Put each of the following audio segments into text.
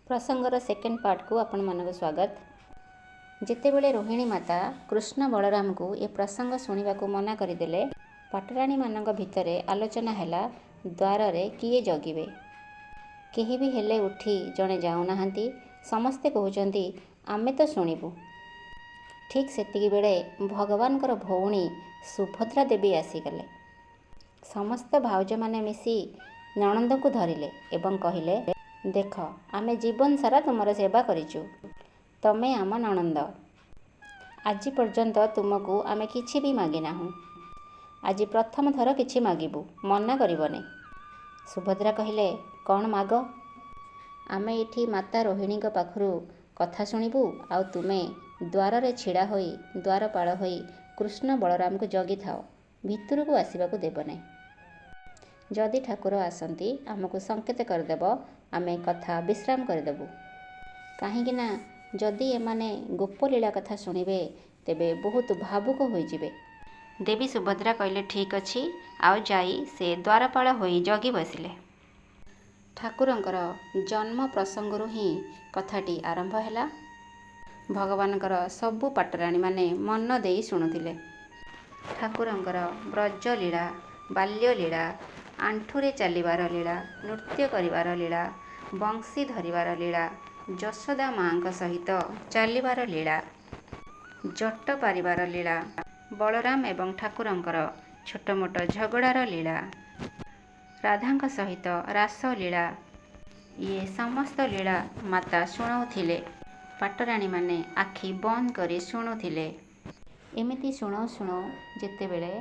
प्रसंगर second part को आपण मानक स्वागत। जितेबले रोहिणी माता कृष्ण बलराम को ये प्रसंग शुणा को मना करदेले पाटराणी मानक भितरे आलोचना हैला द्वार रे किए जगिबे। केही भी हेले उठी जड़े जाऊना समस्ते कहते आमे तो शुणिबू। ठीक सेतिकी बेले भगवान भौणी सुभद्रा देवी आसीगले। समस्त भाउज माने मिसी नणंद को धरिले एवं कहिले, देख आमे जीवन सारा तुमर सेवा करिचु, तमे आम नणंद। आज पर्यंत तुमको आमे किछि भी मागिना हूँ। आज प्रथम थर किछि मागिबू, मना करबने। सुभद्रा कहिले, कौन माग? आमे इठी माता रोहिणी पाखरु कथा शुणिबू, आउ तुमे द्वार रे छिड़ा होई द्वारपाल होई कृष्ण बलराम को जगी थाओ, भितर को आसवाक देबने। जदि ठाकुर आसती आमको संकेत करदेव, आमे कथा विश्राम करदेबू। कहीं जदि एमाने गोपलीला कथा शुणिबे तेबे बहुत भावुक होइजिबे। देवी सुभद्रा कहले, ठीक अच्छी, आओ जाई से द्वारपाल होई जगी बसिले। ठाकुरंकर जन्म प्रसंगरु ही कथाटी आरंभ हैला। भगवानकर सबु पाटराणी माने मन देई शुणुथिले। ठाकुरंकर ब्रज लीला, बाल्य लीला, आंठुरे चलिबार लीला, नृत्य करिबार लीला, बंशी धरिबार लीला, यशोदा माँ सहित चलिबार लीला, जट पारिबार लीला, बलराम एवं ठाकुरंकर छोट मोट झगड़ार लीला, राधा सहित रास लीला, ये समस्त लीला माता शुणाउथिले। पाटराणी माने आखि बंद करी शुणुथिले। एमिति शुणु शुणु जेतेबेले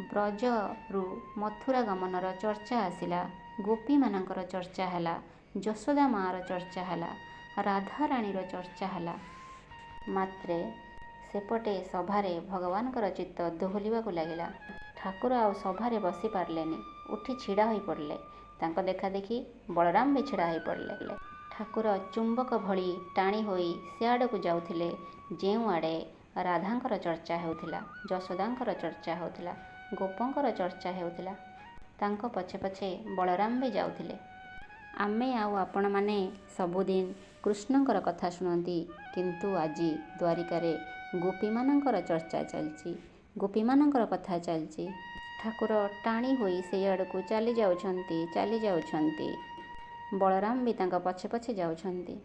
ब्रजरु मथुरा गमनर चर्चा आसिला, गोपी मानकर चर्चा हैला, यशोदा माँर चर्चा हैला, राधाराणीर चर्चा हैला। मात्रे सेपटे सभारे भगवानकर चित्त दोहलिबाकु लागिला। ठाकुर आउ सभारे बसी पारलेनी, उठी छिड़ा होई पड़ले। तांको देखा देखी बलराम भी छिड़ा होई पड़ले। ठाकुर चुंबक भली टाणी होई सियाड़कु जाउथिले, जेउ आड़े राधांकर चर्चा हेउथिला, यशोदांकर चर्चा हेउथिला, गोपंकर चर्चा हेउथिला। तांको पछे पछे बलराम भी जाउथिले। आमे आउ आपण माने सबुदिन कृष्णंकर कथा शुणती, किंतु आजी द्वारिकारे गोपीमानंकर चर्चा चलची, गोपीमानंकर कथा चलची। ठाकुर टाणी होई से आड़कु चली जाउछंती। बलराम भी तांको पछे पछे जाउछंती।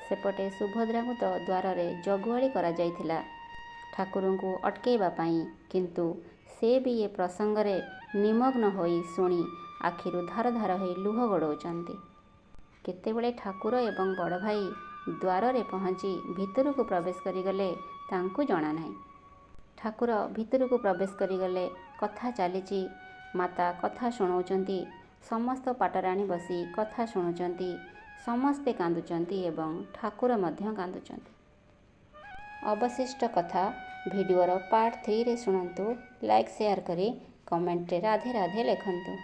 सेपटे सुभद्रा को तो द्वार रे जगुआली करा जाइथिला ठाकुरंकु अटकेइबा पई, किंतु से भी ये प्रसंगरे निमग्न होई शुणी आखिरु धार धार होई लुह गड़ौचंती। केतेबेले ठाकुर एवं बड़ भाई द्वार रे पहुँची भितर को प्रवेश करिगले तांकु जणा नाही। ठाकुर भितर को प्रवेश करिगले, कथा चलीची, माता कथा शुणाउचंती, समस्त पाटराणी बसी कथा शुणुचंती, समस्ते कांदुचंती एवं ठाकुर मध्य कांदुचंती। अवशिष्ट कथा भिडियोर पार्ट 3 रे शुणंतु। लाइक शेयर करी कमेंट रे राधे राधे लिखंतु।